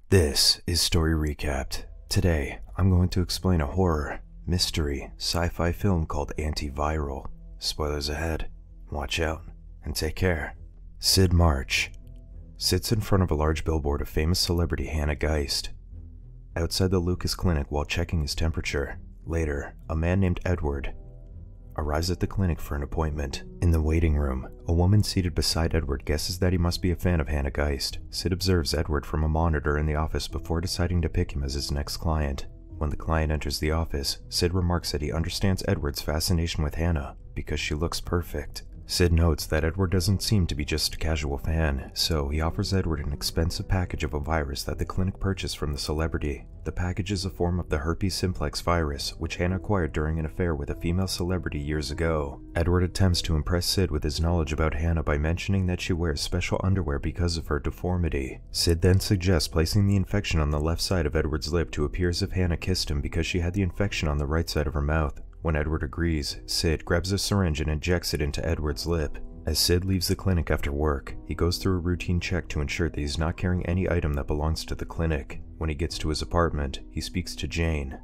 This is Story Recapped. Today, I'm going to explain a horror, mystery, sci-fi film called Antiviral. Spoilers ahead. Watch out, and take care. Syd March sits in front of a large billboard of famous celebrity Hannah Geist. Outside the Lucas clinic while checking his temperature. Later, a man named Edward arrives at the clinic for an appointment. In the waiting room, a woman seated beside Edward guesses that he must be a fan of Hannah Geist. Syd observes Edward from a monitor in the office before deciding to pick him as his next client. When the client enters the office, Syd remarks that he understands Edward's fascination with Hannah because she looks perfect. Syd notes that Edward doesn't seem to be just a casual fan, so he offers Edward an expensive package of a virus that the clinic purchased from the celebrity. The package is a form of the herpes simplex virus, which Hannah acquired during an affair with a female celebrity years ago. Edward attempts to impress Syd with his knowledge about Hannah by mentioning that she wears special underwear because of her deformity. Syd then suggests placing the infection on the left side of Edward's lip to appear as if Hannah kissed him because she had the infection on the right side of her mouth. When Edward agrees, Syd grabs a syringe and injects it into Edward's lip. As Syd leaves the clinic after work, he goes through a routine check to ensure that he's not carrying any item that belongs to the clinic. When he gets to his apartment, he speaks to Jane,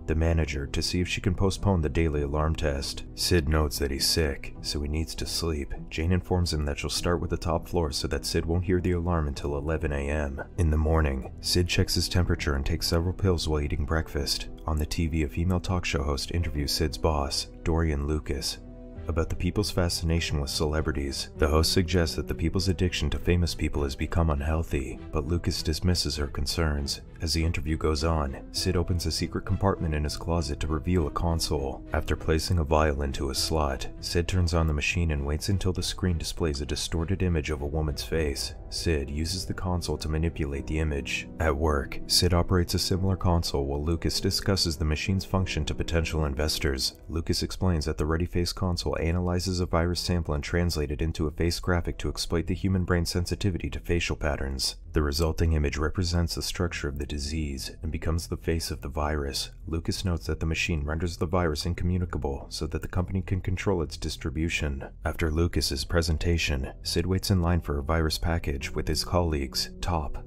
the manager, to see if she can postpone the daily alarm test. Syd notes that he's sick, so he needs to sleep. Jane informs him that she'll start with the top floor so that Syd won't hear the alarm until 11 a.m. In the morning, Syd checks his temperature and takes several pills while eating breakfast. On the TV, a female talk show host interviews Syd's boss, Dorian Lucas, about the people's fascination with celebrities. The host suggests that the people's addiction to famous people has become unhealthy, but Lucas dismisses her concerns. As the interview goes on, Syd opens a secret compartment in his closet to reveal a console. After placing a vial into a slot, Syd turns on the machine and waits until the screen displays a distorted image of a woman's face. Syd uses the console to manipulate the image. At work, Syd operates a similar console while Lucas discusses the machine's function to potential investors. Lucas explains that the Ready Face console analyzes a virus sample and translates it into a face graphic to exploit the human brain's sensitivity to facial patterns. The resulting image represents the structure of the disease and becomes the face of the virus. Lucas notes that the machine renders the virus incommunicable so that the company can control its distribution. After Lucas's presentation, Syd waits in line for a virus package with his colleagues, Top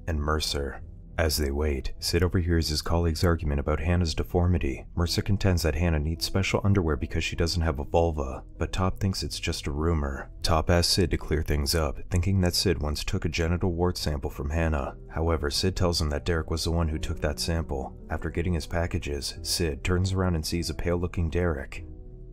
and Mercer. As they wait, Syd overhears his colleague's argument about Hannah's deformity. Mercer contends that Hannah needs special underwear because she doesn't have a vulva, but Top thinks it's just a rumor. Top asks Syd to clear things up, thinking that Syd once took a genital wart sample from Hannah. However, Syd tells him that Derek was the one who took that sample. After getting his packages, Syd turns around and sees a pale-looking Derek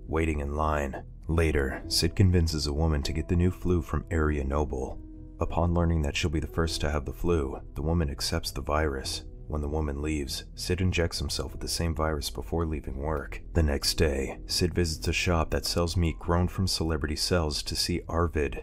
waiting in line. Later, Syd convinces a woman to get the new flu from Area Noble. Upon learning that she'll be the first to have the flu, the woman accepts the virus. When the woman leaves, Syd injects himself with the same virus before leaving work. The next day, Syd visits a shop that sells meat grown from celebrity cells to see Arvid,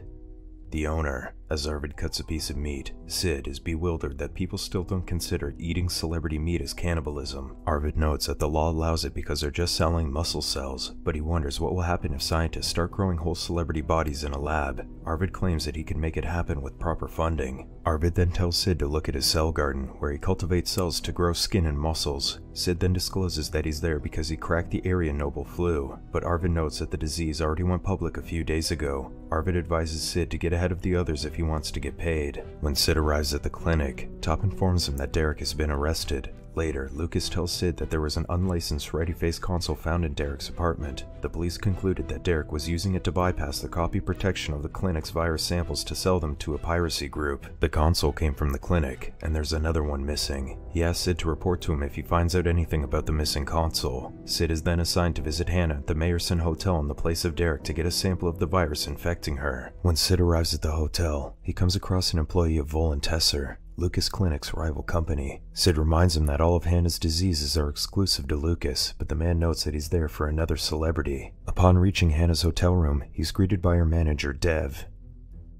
the owner. As Arvid cuts a piece of meat, Syd is bewildered that people still don't consider eating celebrity meat as cannibalism. Arvid notes that the law allows it because they're just selling muscle cells, but he wonders what will happen if scientists start growing whole celebrity bodies in a lab. Arvid claims that he can make it happen with proper funding. Arvid then tells Syd to look at his cell garden, where he cultivates cells to grow skin and muscles. Syd then discloses that he's there because he cracked the Area Noble flu, but Arvid notes that the disease already went public a few days ago. Arvid advises Syd to get ahead of the others if he wants to get paid. When Syd arrives at the clinic, Top informs him that Derek has been arrested. Later, Lucas tells Syd that there was an unlicensed Ready Face console found in Derek's apartment. The police concluded that Derek was using it to bypass the copy protection of the clinic's virus samples to sell them to a piracy group. The console came from the clinic, and there's another one missing. He asks Syd to report to him if he finds out anything about the missing console. Syd is then assigned to visit Hannah at the Mayerson Hotel in the place of Derek to get a sample of the virus infecting her. When Syd arrives at the hotel, he comes across an employee of Vol and Tesser, Lucas Clinic's rival company. Syd reminds him that all of Hannah's diseases are exclusive to Lucas, but the man notes that he's there for another celebrity. Upon reaching Hannah's hotel room, he's greeted by her manager, Dev.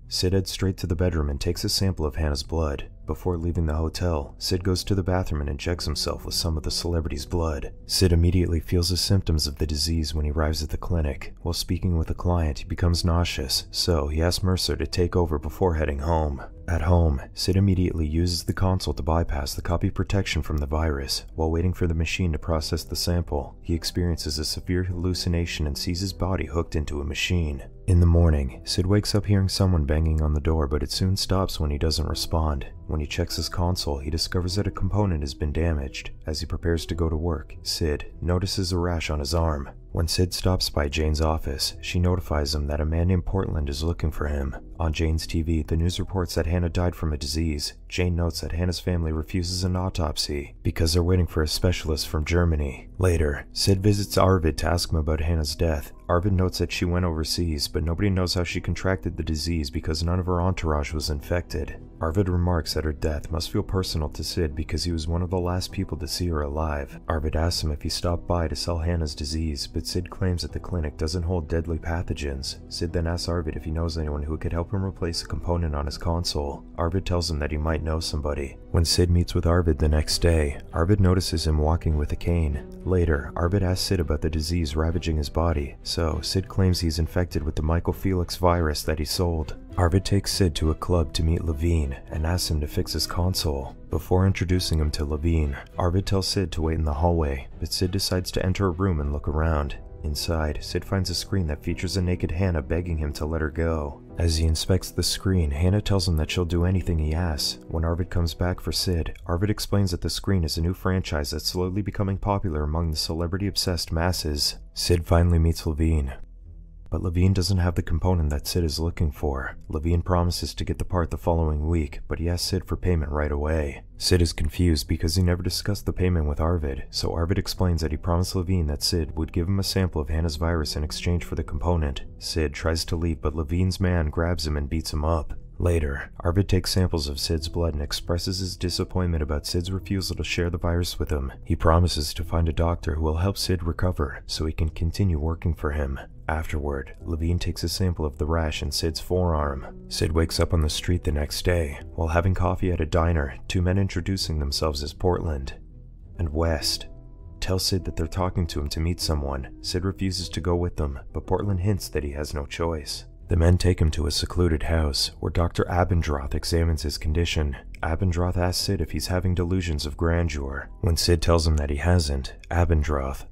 Syd heads straight to the bedroom and takes a sample of Hannah's blood. Before leaving the hotel, Syd goes to the bathroom and injects himself with some of the celebrity's blood. Syd immediately feels the symptoms of the disease when he arrives at the clinic. While speaking with a client, he becomes nauseous, so he asks Mercer to take over before heading home. At home, Syd immediately uses the console to bypass the copy protection from the virus. While waiting for the machine to process the sample, he experiences a severe hallucination and sees his body hooked into a machine. In the morning, Syd wakes up hearing someone banging on the door, but it soon stops when he doesn't respond. When he checks his console, he discovers that a component has been damaged. As he prepares to go to work, Syd notices a rash on his arm. When Syd stops by Jane's office, she notifies him that a man named Portland is looking for him. On Jane's TV, the news reports that Hannah died from a disease. Jane notes that Hannah's family refuses an autopsy because they're waiting for a specialist from Germany. Later, Syd visits Arvid to ask him about Hannah's death. Arvid notes that she went overseas, but nobody knows how she contracted the disease because none of her entourage was infected. Arvid remarks that her death must feel personal to Syd because he was one of the last people to see her alive. Arvid asks him if he stopped by to sell Hannah's disease, but Syd claims that the clinic doesn't hold deadly pathogens. Syd then asks Arvid if he knows anyone who could help him replace a component on his console. Arvid tells him that he might know somebody. When Syd meets with Arvid the next day, Arvid notices him walking with a cane. Later, Arvid asks Syd about the disease ravaging his body, so Syd claims he's infected with the Michael Felix virus that he sold. Arvid takes Syd to a club to meet Levine and asks him to fix his console. Before introducing him to Levine, Arvid tells Syd to wait in the hallway, but Syd decides to enter a room and look around. Inside, Syd finds a screen that features a naked Hannah begging him to let her go. As he inspects the screen, Hannah tells him that she'll do anything he asks. When Arvid comes back for Syd, Arvid explains that the screen is a new franchise that's slowly becoming popular among the celebrity-obsessed masses. Syd finally meets Levine. But Levine doesn't have the component that Syd is looking for. Levine promises to get the part the following week, but he asks Syd for payment right away. Syd is confused because he never discussed the payment with Arvid, so Arvid explains that he promised Levine that Syd would give him a sample of Hannah's virus in exchange for the component. Syd tries to leave, but Levine's man grabs him and beats him up. Later, Arvid takes samples of Syd's blood and expresses his disappointment about Syd's refusal to share the virus with him. He promises to find a doctor who will help Syd recover so he can continue working for him. Afterward, Levine takes a sample of the rash in Syd's forearm. Syd wakes up on the street the next day. While having coffee at a diner, two men introducing themselves as Portland and West tell Syd that they're talking to him to meet someone. Syd refuses to go with them, but Portland hints that he has no choice. The men take him to a secluded house, where Dr. Abendroth examines his condition. Abendroth asks Syd if he's having delusions of grandeur. When Syd tells him that he hasn't, Abendroth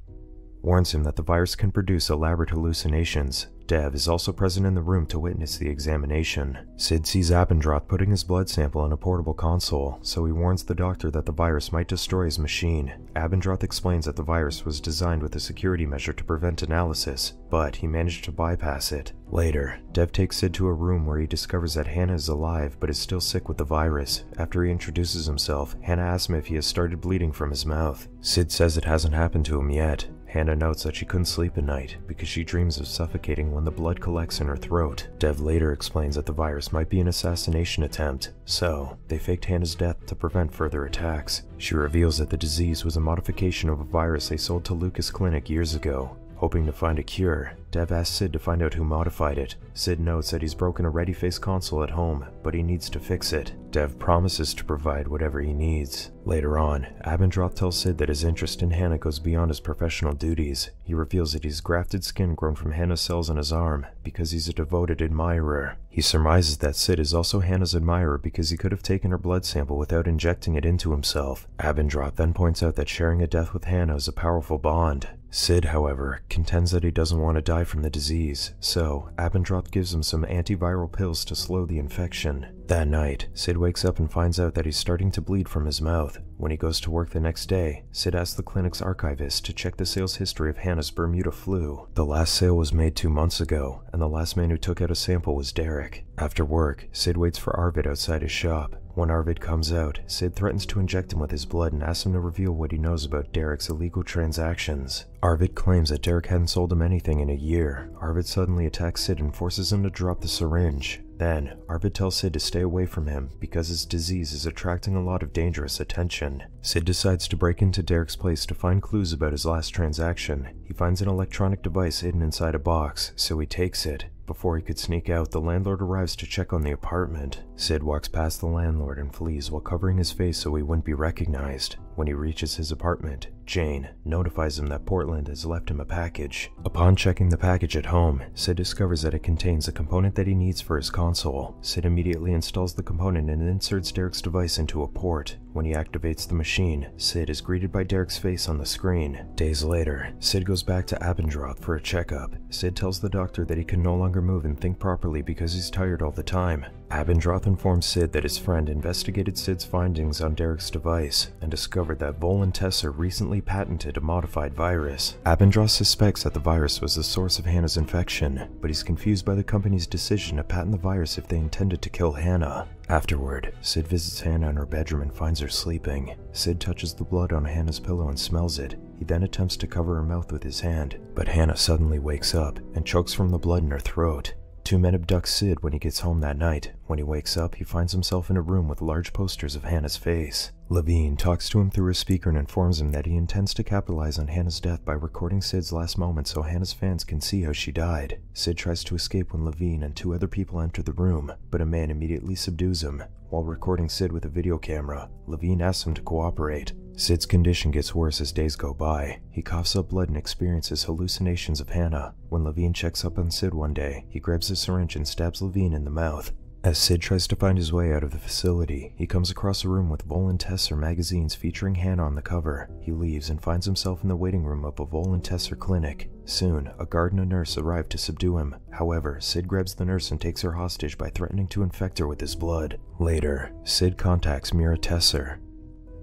warns him that the virus can produce elaborate hallucinations. Dev is also present in the room to witness the examination. Syd sees Abendroth putting his blood sample in a portable console, so he warns the doctor that the virus might destroy his machine. Abendroth explains that the virus was designed with a security measure to prevent analysis, but he managed to bypass it. Later, Dev takes Syd to a room where he discovers that Hannah is alive but is still sick with the virus. After he introduces himself, Hannah asks him if he has started bleeding from his mouth. Syd says it hasn't happened to him yet. Hannah notes that she couldn't sleep at night because she dreams of suffocating when the blood collects in her throat. Dev later explains that the virus might be an assassination attempt, so they faked Hannah's death to prevent further attacks. She reveals that the disease was a modification of a virus they sold to Lucas Clinic years ago. Hoping to find a cure, Dev asks Syd to find out who modified it. Syd notes that he's broken a ready-face console at home, but he needs to fix it. Dev promises to provide whatever he needs. Later on, Abendroth tells Syd that his interest in Hannah goes beyond his professional duties. He reveals that he's grafted skin grown from Hannah's cells on his arm because he's a devoted admirer. He surmises that Syd is also Hannah's admirer because he could have taken her blood sample without injecting it into himself. Abendroth then points out that sharing a death with Hannah is a powerful bond. Syd, however, contends that he doesn't want to die from the disease, so Abendroth gives him some antiviral pills to slow the infection. That night, Syd wakes up and finds out that he's starting to bleed from his mouth. When he goes to work the next day, Syd asks the clinic's archivist to check the sales history of Hannah's Bermuda flu. The last sale was made 2 months ago, and the last man who took out a sample was Derek. After work, Syd waits for Arvid outside his shop. When Arvid comes out, Syd threatens to inject him with his blood and asks him to reveal what he knows about Derek's illegal transactions. Arvid claims that Derek hadn't sold him anything in a year. Arvid suddenly attacks Syd and forces him to drop the syringe. Then, Arvid tells Syd to stay away from him because his disease is attracting a lot of dangerous attention. Syd decides to break into Derek's place to find clues about his last transaction. He finds an electronic device hidden inside a box, so he takes it. Before he could sneak out, the landlord arrives to check on the apartment. Syd walks past the landlord and flees while covering his face so he wouldn't be recognized. When he reaches his apartment, Jane notifies him that Portland has left him a package. Upon checking the package at home, Syd discovers that it contains a component that he needs for his console. Syd immediately installs the component and inserts Derek's device into a port. When he activates the machine, Syd is greeted by Derek's face on the screen. Days later, Syd goes back to Abendroth for a checkup. Syd tells the doctor that he can no longer move and think properly because he's tired all the time. Abendroth informs Syd that his friend investigated Syd's findings on Derek's device and discovered that Volantesser recently patented a modified virus. Abendroth suspects that the virus was the source of Hannah's infection, but he's confused by the company's decision to patent the virus if they intended to kill Hannah. Afterward, Syd visits Hannah in her bedroom and finds her sleeping. Syd touches the blood on Hannah's pillow and smells it. He then attempts to cover her mouth with his hand, but Hannah suddenly wakes up and chokes from the blood in her throat. Two men abduct Syd when he gets home that night. When he wakes up, he finds himself in a room with large posters of Hannah's face. Levine talks to him through a speaker and informs him that he intends to capitalize on Hannah's death by recording Syd's last moments so Hannah's fans can see how she died. Syd tries to escape when Levine and two other people enter the room, but a man immediately subdues him. While recording Syd with a video camera, Levine asks him to cooperate. Syd's condition gets worse as days go by. He coughs up blood and experiences hallucinations of Hannah. When Levine checks up on Syd one day, he grabs a syringe and stabs Levine in the mouth. As Syd tries to find his way out of the facility, he comes across a room with Volantesser magazines featuring Hannah on the cover. He leaves and finds himself in the waiting room of a Volantesser clinic. Soon, a guard and a nurse arrive to subdue him. However, Syd grabs the nurse and takes her hostage by threatening to infect her with his blood. Later, Syd contacts Mira Tesser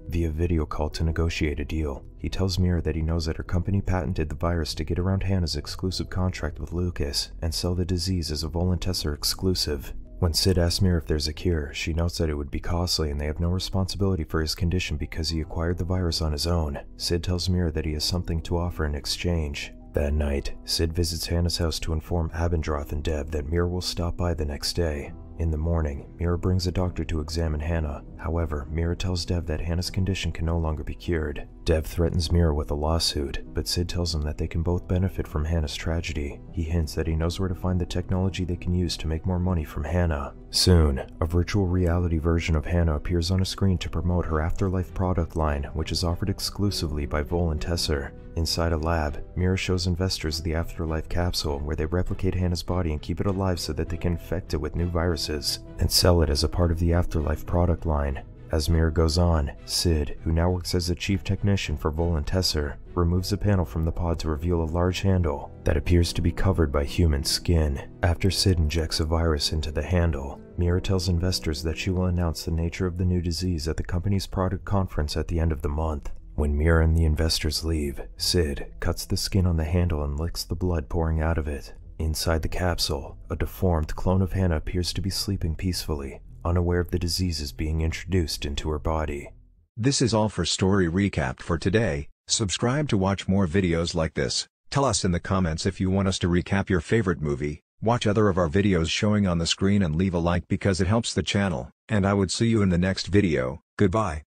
via video call to negotiate a deal. He tells Mira that he knows that her company patented the virus to get around Hannah's exclusive contract with Lucas and sell the disease as a Volantesser exclusive. When Syd asks Mira if there's a cure, she notes that it would be costly and they have no responsibility for his condition because he acquired the virus on his own. Syd tells Mira that he has something to offer in exchange. That night, Syd visits Hannah's house to inform Abendroth and Dev that Mira will stop by the next day. In the morning, Mira brings a doctor to examine Hannah. However, Mira tells Dev that Hannah's condition can no longer be cured. Dev threatens Mira with a lawsuit, but Syd tells him that they can both benefit from Hannah's tragedy. He hints that he knows where to find the technology they can use to make more money from Hannah. Soon, a virtual reality version of Hannah appears on a screen to promote her Afterlife product line, which is offered exclusively by Volantesser. Inside a lab, Mira shows investors the Afterlife capsule where they replicate Hannah's body and keep it alive so that they can infect it with new viruses and sell it as a part of the Afterlife product line. As Mira goes on, Syd, who now works as a chief technician for Volantesser, removes a panel from the pod to reveal a large handle that appears to be covered by human skin. After Syd injects a virus into the handle, Mira tells investors that she will announce the nature of the new disease at the company's product conference at the end of the month. When Mira and the investors leave, Syd cuts the skin on the handle and licks the blood pouring out of it. Inside the capsule, a deformed clone of Hannah appears to be sleeping peacefully, unaware of the diseases being introduced into her body. This is all for Story Recap for today. Subscribe to watch more videos like this. Tell us in the comments if you want us to recap your favorite movie. Watch other of our videos showing on the screen and leave a like because it helps the channel. And I would see you in the next video. Goodbye.